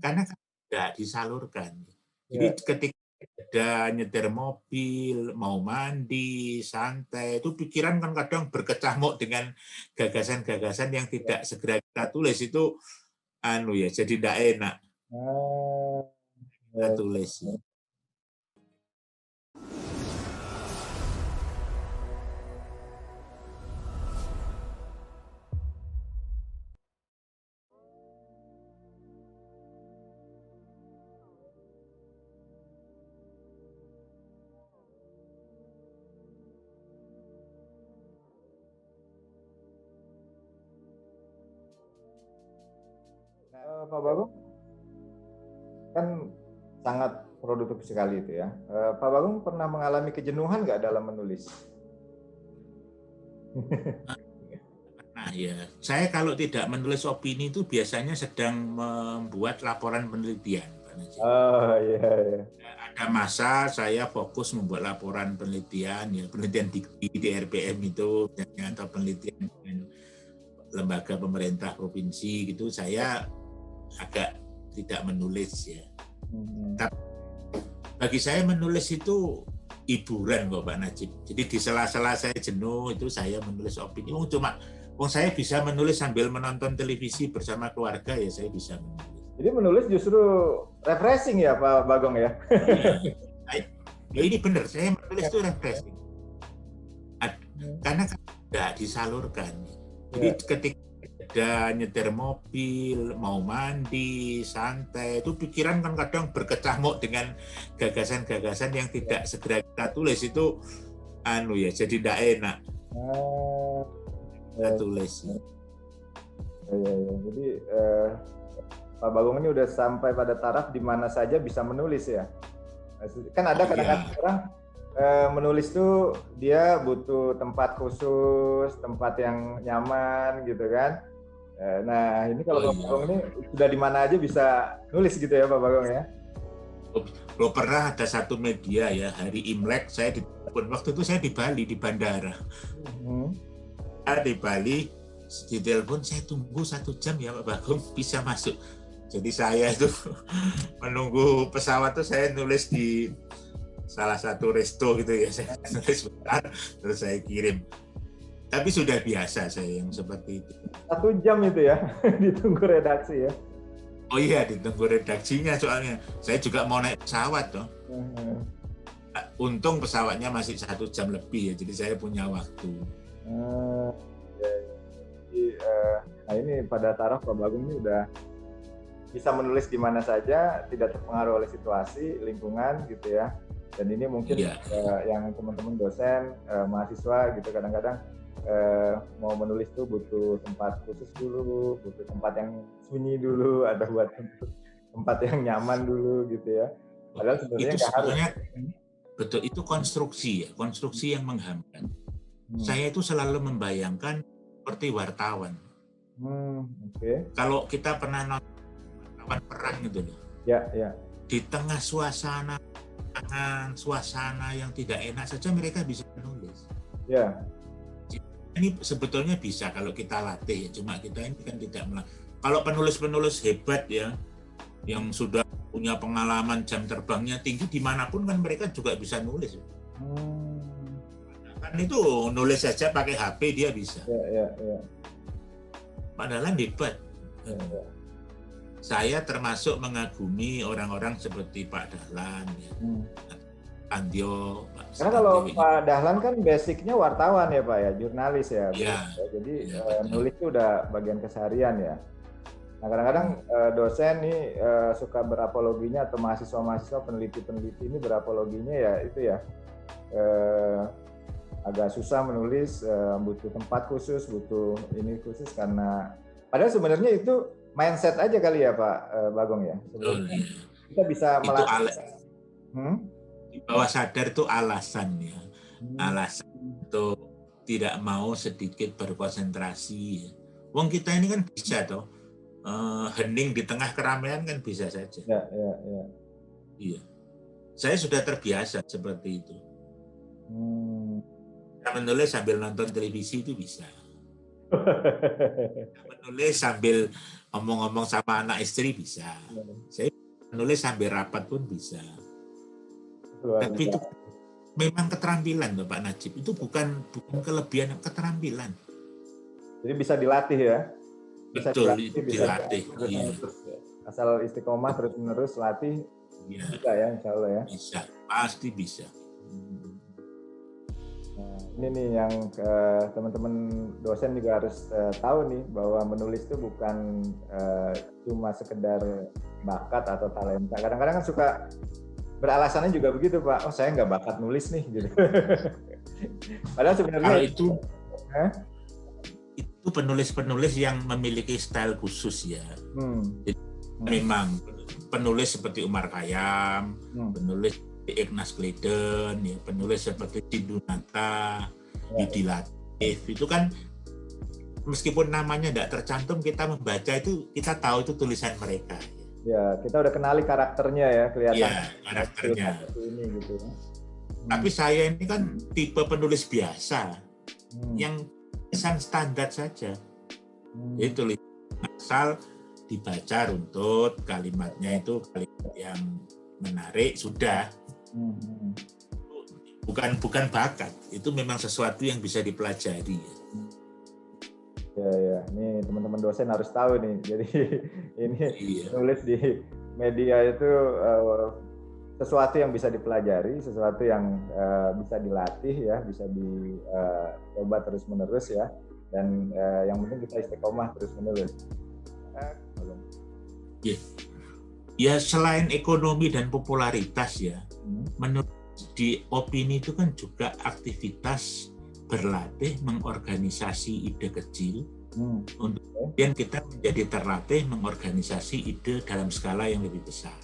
karena kan tidak disalurkan. Jadi Ya, ketika ada nyetir mobil, mau mandi, santai, itu pikiran kan kadang berkecamuk dengan gagasan-gagasan yang tidak segera kita tulis itu ya jadi tidak enak ah, kita ya. tulis. Pak Bagong kan sangat produktif sekali itu ya. Pak Bagong pernah mengalami kejenuhan nggak dalam menulis? Nah ya, saya kalau tidak menulis opini itu biasanya sedang membuat laporan penelitian, Pak Najib. Oh iya, iya. Ada masa saya fokus membuat laporan penelitian, ya penelitian di RPM itu, atau penelitian dengan lembaga pemerintah provinsi gitu, saya agak tidak menulis ya. Tapi bagi saya menulis itu hiburan kok Pak Najib. Jadi di sela-sela saya jenuh itu saya menulis opini. Saya bisa menulis sambil menonton televisi bersama keluarga ya saya bisa menulis. Jadi menulis justru refreshing ya Pak Bagong ya? Iya. Ya ini benar, saya menulis itu refreshing. Karena kan tidak disalurkan. Jadi Ya. ketika ada nyetir mobil, mau mandi, santai, itu pikiran kan kadang berkecamuk dengan gagasan-gagasan yang tidak segera kita tulis itu ya jadi tidak enak Ah, kita ya, tulis. ya, ya. Jadi Pak Bagong ini udah sampai pada taraf di mana saja bisa menulis ya. Kan ada Oh kadang-kadang iya, orang menulis tuh dia butuh tempat khusus, tempat yang nyaman gitu kan. Nah ini kalau oh Pak Bagong iya. ini sudah di mana aja bisa nulis gitu ya Pak Bagong ya. Lo pernah ada satu media ya hari Imlek saya waktu itu saya di Bali di bandara. Hmm. Di Bali di telepon saya tunggu 1 jam ya Pak Bagong bisa masuk. Jadi saya itu menunggu pesawat tuh saya nulis di salah satu resto gitu ya saya nulis bentar terus saya kirim. Tapi sudah biasa saya yang seperti itu. 1 jam itu ya ditunggu redaksi ya. Oh iya ditunggu redaksinya soalnya saya juga mau naik pesawat toh. Hmm. Untung pesawatnya masih 1 jam lebih ya jadi saya punya waktu. Hmm. Ya, ya. Jadi, nah ini pada taraf Pak Bagong ini udah bisa menulis di mana saja, tidak terpengaruh oleh situasi, lingkungan gitu ya. Dan ini mungkin Iya. yang teman-teman dosen, mahasiswa gitu kadang-kadang mau menulis tuh butuh tempat khusus dulu, butuh tempat yang sunyi dulu, ada buat tempat yang nyaman dulu gitu ya. Padahal sebenarnya Itu nggak harus. sebetulnya betul itu konstruksi ya, konstruksi yang menghambat. Hmm. Saya itu selalu membayangkan seperti wartawan. Oke. Kalau kita pernah nonton wartawan perang gitu loh, Ya, ya, di tengah suasana yang tidak enak saja mereka bisa menulis. ya, Ini sebetulnya bisa kalau kita latih ya, cuma kita ini kan tidak melatih. Kalau penulis-penulis hebat ya, yang sudah punya pengalaman jam terbangnya tinggi dimanapun kan mereka juga bisa nulis. hmm, Kan itu nulis saja pakai HP dia bisa. ya, ya, ya, Padahal hebat. ya, ya. Saya termasuk mengagumi orang-orang seperti Pak Dahlan, ya. Hmm. Andyo, Karena Pak kalau Andyo Pak Dahlan kan basicnya wartawan ya Pak ya, jurnalis ya, ya, jadi ya betul. nulis itu udah bagian keseharian ya. Nah kadang-kadang dosen nih suka berapologinya atau mahasiswa-mahasiswa peneliti-peneliti ini berapologinya ya itu ya eh, agak susah menulis, butuh tempat khusus, butuh ini khusus karena padahal sebenarnya itu mindset aja kali ya Pak Bagong ya. Betul, Sebenarnya ya. kita bisa Itu melatih. Hmm? di bawah sadar itu alasannya. Hmm. Alasan untuk tidak mau sedikit berkonsentrasi. Ya. Wong kita ini kan bisa toh, hening di tengah keramaian kan bisa saja. Ya, ya, ya. Iya. Saya sudah terbiasa seperti itu. Hmm. Saya menulis sambil nonton televisi itu bisa. Menulis sambil ngomong-ngomong sama anak istri bisa. Saya menulis sambil rapat pun bisa. Tapi itu memang keterampilan, Bapak Najib. Itu bukan kelebihan, keterampilan. Jadi bisa dilatih ya? Bisa betul, itu dilatih. Iya. Asal istiqomah terus-menerus latih, ya. Bisa ya, insya Allah ya? Bisa, pasti bisa. Nah, ini nih yang teman-teman dosen juga harus tahu nih, bahwa menulis itu bukan cuma sekedar bakat atau talenta. Kadang-kadang kan suka beralasannya juga begitu, Pak. Oh, saya nggak bakat nulis nih, gitu. Padahal sebenarnya itu penulis-penulis yang memiliki style khusus ya. Jadi, memang penulis seperti Umar Khayyam, penulis seperti Ignaz Gleeden, ya, penulis seperti Sidunata, Yudi Latif, itu kan meskipun namanya tidak tercantum, kita membaca itu kita tahu itu tulisan mereka. Ya, kita udah kenali karakternya ya, kelihatan. Ya, karakternya. Ini gitu. Tapi saya ini kan tipe penulis biasa, yang tulisan standar saja. Jadi tulisan asal dibaca runtut, kalimatnya itu kalimat yang menarik, sudah. Bukan bakat, itu memang sesuatu yang bisa dipelajari. Ya, ini teman-teman dosen harus tahu nih. Jadi ini nulis di media itu sesuatu yang bisa dipelajari, sesuatu yang bisa dilatih ya, bisa dicoba terus-menerus ya. Dan yang penting kita istiqomah terus-menerus. Ya, selain ekonomi dan popularitas ya, menurut di opini itu kan juga aktivitas berlatih mengorganisasi ide kecil, untuk kemudian kita menjadi terlatih mengorganisasi ide dalam skala yang lebih besar.